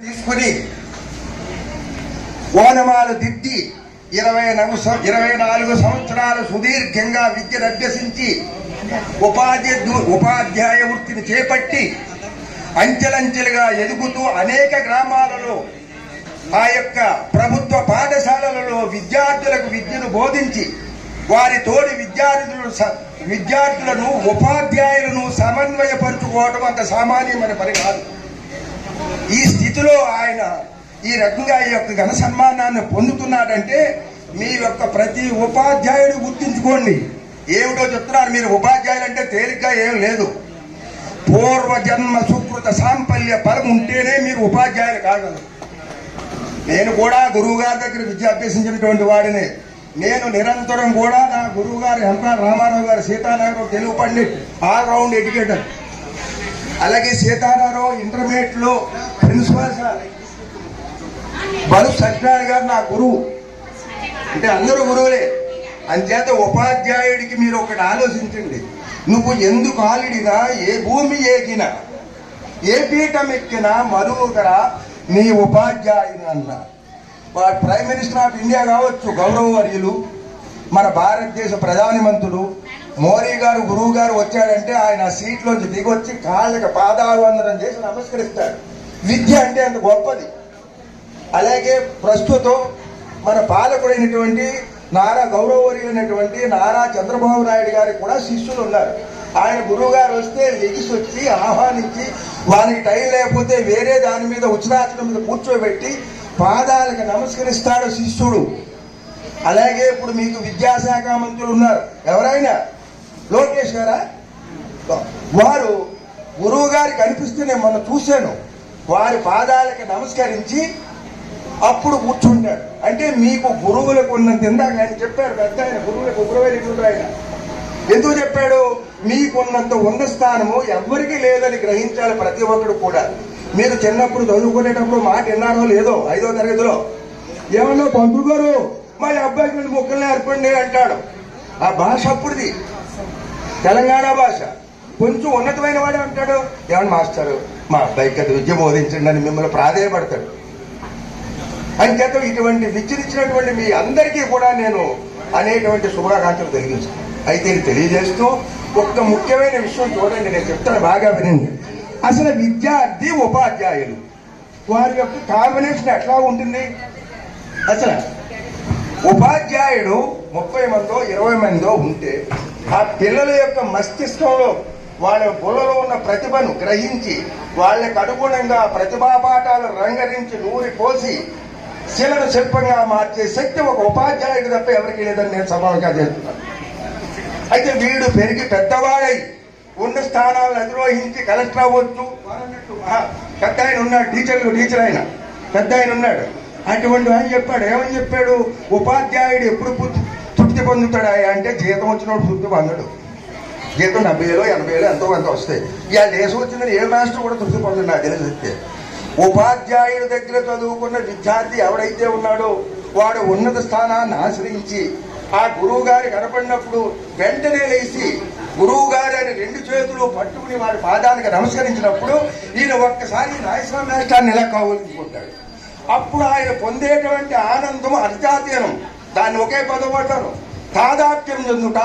తీసుకుని ఓనమాలు దిద్ది 24 సంవత్సరాలు సుదీర్ఘంగా విద్యను అభ్యసించి ఉపాధ్యాయ వృత్తిని చేపట్టి అంచెలంచెలుగా ఎదుగుతూ అనేక గ్రామాలలో ఆ యొక్క ప్రభుత్వ పాఠశాలలలో విద్యార్థులకు విద్యను బోధించి వారి తోటి విద్యార్థులను ఉపాధ్యాయులను సమన్వయపరుచుకోవడం అంత సామాన్యమైన పని కాదు. ఈ స్థితిలో ఆయన ఈ రకంగా ఈ యొక్క ఘన సన్మానాన్ని పొందుతున్నాడంటే మీ యొక్క ప్రతి ఉపాధ్యాయుడు గుర్తించుకోండి. ఏమిటో చెప్తున్నారు, మీరు ఉపాధ్యాయులు అంటే తేలిగ్గా ఏం లేదు. పూర్వజన్మ సుకృత సాంపల్య ఫలం ఉంటేనే మీరు ఉపాధ్యాయులు కాగలరు. నేను కూడా గురువు గారి దగ్గర విద్య అభ్యసించినటువంటి వాడిని. నేను నిరంతరం కూడా నా గురువు గారు ఎంఆర్ రామారావు గారు సీతారామరావు తెలుగు పండిట్ ఆల్రౌండ్ ఎడ్యుకేటర్, అలాగే సీతారామరావు ఇంటర్మీడియట్ లో ప్రిన్సిపల్ సార్ బలు సత్యనారాయణ గారు నా గురువు. అంటే అందరూ గురువులే. అంచేత ఉపాధ్యాయుడికి మీరు ఒకటి ఆలోచించండి, నువ్వు ఎందుకు ఆలిడినా, ఏ భూమి ఏకినా, ఏ పీఠం ఎక్కినా మరువుగరా నీ ఉపాధ్యాయుని అన్న. వాడు ప్రైమ్ మినిస్టర్ ఆఫ్ ఇండియా కావచ్చు, గౌరవవర్యులు, మన భారతదేశ ప్రధానమంత్రులు మోడీ గారు గురువు గారు వచ్చాడంటే ఆయన సీట్లోంచి దిగొచ్చి కాళ్ళకి పాదాభివందనం చేసి నమస్కరిస్తాడు. విద్య అంటే అంత గొప్పది. అలాగే ప్రస్తుతం మన పాలకుడైనటువంటి నారా గౌరవవర్యులైనటువంటి నారా చంద్రబాబు నాయుడు గారికి కూడా శిష్యులు ఉన్నారు. ఆయన గురువు గారు వస్తే లెగిసి వచ్చి ఆహ్వానించి వారికి టైం లేకపోతే వేరే దాని మీద ఉచితాసనం మీద కూర్చోబెట్టి పాదాలకు నమస్కరిస్తాడు శిష్యుడు. అలాగే ఇప్పుడు మీకు విద్యాశాఖ మంత్రులు ఉన్నారు, ఎవరైనా లోకేష్ గారా, వారు గురువు గారికి అనిపిస్తే నేను మొన్న చూశాను, వారి పాదాలకు నమస్కరించి అప్పుడు కూర్చుంటాడు. అంటే మీకు గురువులకు ఉన్నంత, ఇందాక ఆయన చెప్పారు పెద్ద ఆయన, గురువులకు ఉగ్రవైన ఆయన ఎందుకు చెప్పాడు, మీకున్నంత ఉన్న స్థానము ఎవరికి లేదని గ్రహించాలి ప్రతి ఒక్కరు కూడా. మీరు చిన్నప్పుడు చదువుకునేటప్పుడు మాట విన్నారో లేదో, 5వ తరగతిలో ఏమన్నా పంతులు గారు మా అబ్బాయికి 2 ముక్కలు నేర్పండి అంటాడు. ఆ భాష అప్పుడుది తెలంగాణ భాష. కొంచెం ఉన్నతమైన వాడే అంటాడు, ఏమన్నా మాస్టారు మా అబ్బాయికి అది విద్య బోధించండి అని మిమ్మల్ని ప్రాధేయపడతాడు. అంచేత ఇటువంటి విద్యనిచ్చినటువంటి మీ అందరికీ కూడా నేను అనేటువంటి శుభాకాంక్షలు తెలియజేస్తాను. అయితే ఇది తెలియజేస్తూ ఒక్క ముఖ్యమైన విషయం చూడండి, నేను చెప్తాను బాగా వినండి. అసలు విద్యార్థి ఉపాధ్యాయులు వారి యొక్క కాంబినేషన్ ఎట్లా ఉంటుంది? అసలు ఉపాధ్యాయుడు 30 మందో 20 మందో ఉంటే ఆ పిల్లల యొక్క మస్తిష్కంలో వాళ్ళ బుర్రలో ఉన్న ప్రతిభను గ్రహించి వాళ్ళకి అనుగుణంగా ప్రతిభా పాఠాలు రంగరించి నూరి పోసి శిలను శిల్పంగా మార్చే శక్తి ఒక ఉపాధ్యాయుడు తప్ప ఎవరికి లేదని నేను సమానంగా చేస్తున్నాను. అయితే వీడు పెరిగి పెద్దవాడై ఉన్న స్థానాలను అధిరోహించి కలెక్టర్ అవ్వచ్చు. పెద్ద ఆయన ఉన్నాడు, టీచర్ ఆయన పెద్ద ఆయన ఉన్నాడు. అటువంటి ఆయన చెప్పాడు, ఏమని చెప్పాడు, ఉపాధ్యాయుడు ఎప్పుడు తృప్తి పొందుతాడా అంటే జీతం వచ్చినప్పుడు తృప్తి పొందడు. జీతం 70,000 80,000 ఎంతో కొంత వస్తాయి. ఇవాళ దేశం వచ్చిందని ఏ మాస్టర్ కూడా తృప్తి పొందడు నాకు తెలిసి. ఉపాధ్యాయుడి దగ్గర చదువుకున్న విద్యార్థి ఎవడైతే ఉన్నాడో వాడు ఉన్నత స్థానాన్ని ఆశ్రయించి ఆ గురువు గారి కనపడినప్పుడు వెంటనే లేచి గురువు గారి అని 2 చేతులు పట్టుకుని వారి పాదానికి నమస్కరించినప్పుడు ఈయన ఒక్కసారి రాయస్వామి రాష్ట్రాన్ని ఇలా కావాలనుకుంటాడు. అప్పుడు ఆయన పొందేటువంటి ఆనందం అర్జాతీనం. దాన్ని ఒకే పదం పడ్డారు, తాదాప్యం చెందుట.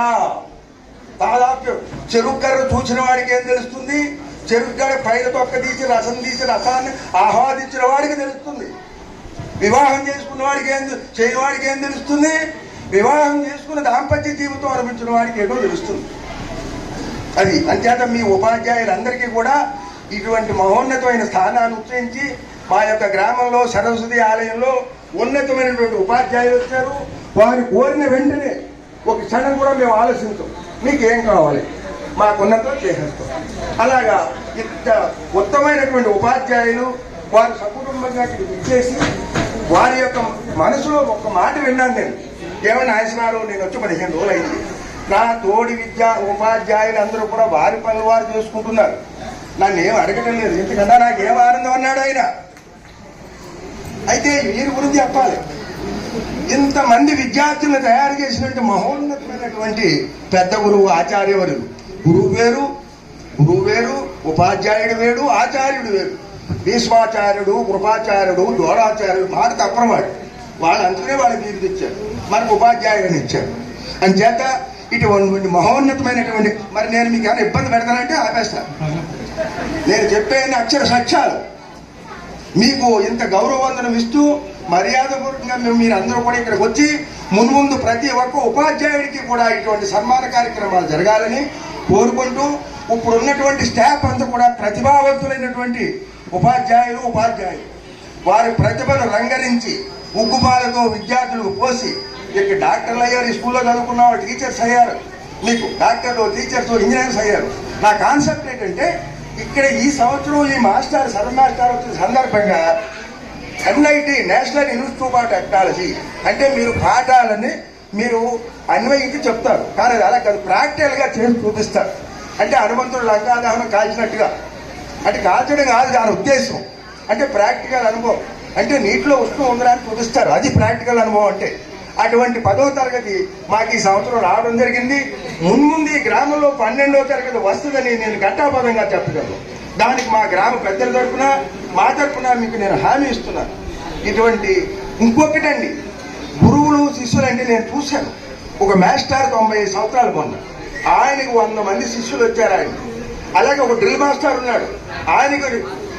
తాదాప్యం. చెరుగ్గర చూసిన వాడికి ఏం తెలుస్తుంది? చెరుగ్గడ పైన తొక్క తీసి రసం తీసి రసాన్ని ఆహ్వాదించిన వాడికి తెలుస్తుంది. వివాహం చేసుకున్న వాడికి చేయని వాడికి ఏం తెలుస్తుంది? వివాహం చేసుకున్న దాంపత్య జీవితం అనిపించిన వాడికి ఏదో తెలుస్తుంది. అది అంచేత మీ ఉపాధ్యాయులందరికీ కూడా ఇటువంటి మహోన్నతమైన స్థానాన్ని ఉచ్చరించి మా యొక్క గ్రామంలో సరస్వతి ఆలయంలో ఉన్నతమైనటువంటి ఉపాధ్యాయులు వచ్చారు. వారు కోరిన వెంటనే ఒక క్షణం కూడా మేము ఆలోచించాం, మీకు ఏం కావాలి మాకున్నతో చేసేస్తాం. అలాగా ఇంత ఉత్తమైనటువంటి ఉపాధ్యాయులు వారు సకుటుంబంగా ఇచ్చేసి వారి యొక్క మనసులో ఒక మాట విన్నాను నేను. ఏమన్నా ఆశనారు, నేను వచ్చి 15 రోజులు అయింది. నా తోడి ఉపాధ్యాయులు అందరూ కూడా వారి పనులు వారు చేసుకుంటున్నారు. నన్ను ఏం అడగటం లేదు, ఎందుకన్నా నాకేం ఆనందం అన్నాడు ఆయన. అయితే వీరి గురించి చెప్పాలి. ఇంతమంది విద్యార్థులను తయారు చేసినట్టు మహోన్నతమైనటువంటి పెద్ద గురువు ఆచార్యవరులు. గురువు వేరు, ఉపాధ్యాయుడు వేరు, ఆచార్యుడు వేరు. భీష్మాచార్యుడు, కృపాచార్యుడు, ద్రోణాచార్యుడు మాట తప్పనివాడు. వాళ్ళు అందుకనే వాళ్ళు బిరుదు ఇచ్చారు, మనకు ఉపాధ్యాయుని ఇచ్చారు. అంచేత ఇటువంటి మహోన్నతమైనటువంటి, మరి నేను మీకు ఏమైనా ఇబ్బంది పెడతానంటే ఆపేస్తాను. నేను చెప్పే అక్షర సత్యాలు మీకు ఇంత గౌరవవందనం ఇస్తూ మర్యాదపూర్వకంగా మీరు అందరూ కూడా ఇక్కడికి వచ్చి మున్ముందు ప్రతి ఒక్క ఉపాధ్యాయుడికి కూడా ఇటువంటి సన్మాన కార్యక్రమాలు జరగాలని కోరుకుంటూ, ఇప్పుడు ఉన్నటువంటి స్టాఫ్ అంతా కూడా ప్రతిభావంతులైనటువంటి ఉపాధ్యాయులు వారి ప్రతిభను రంగరించి ఉగ్గుపాలతో విద్యార్థులకు పోసి ఇక్కడ డాక్టర్లు అయ్యారు, ఈ స్కూల్లో చదువుకున్న వాళ్ళు టీచర్స్ అయ్యారు, మీకు డాక్టర్లు, టీచర్స్, ఇంజనీర్స్ అయ్యారు. నా కాన్సెప్ట్ ఏంటంటే ఇక్కడ ఈ సంవత్సరం ఈ సర్వ మాస్టర్ వచ్చిన సందర్భంగా NIT, national institute of technology అంటే మీరు పాఠాలని మీరు అన్వయించి చెప్తారు, కానీ అది అలా కాదు, ప్రాక్టికల్గా చేసి చూపిస్తారు. అంటే హనుమంతుడు లంకాదహనం కాల్చినట్టుగా, అంటే కాల్చడం కాదు దాని ఉద్దేశం, అంటే ప్రాక్టికల్ అనుభవం, అంటే నీటిలో వస్తూ ఉండడానికి చూపిస్తారు, అది ప్రాక్టికల్ అనుభవం. అంటే అటువంటి 10వ తరగతి మాకు ఈ సంవత్సరం రావడం జరిగింది. మున్ముందు ఈ గ్రామంలో 12వ తరగతి వస్తుందని నేను ఘంటాపదంగా చెప్పగలను. దానికి మా గ్రామ పెద్దల తరఫున, మా తరఫున మీకు నేను హామీ ఇస్తున్నాను. ఇటువంటి ఇంకొకటండి, గురువులు శిష్యులు అంటే నేను చూశాను. ఒక మాస్టర్ 95 సంవత్సరాలు మొన్న, ఆయనకు 100 మంది శిష్యులు వచ్చారు. ఆయన అలాగే ఒక డ్రిల్ మాస్టర్ ఉన్నాడు, ఆయనకు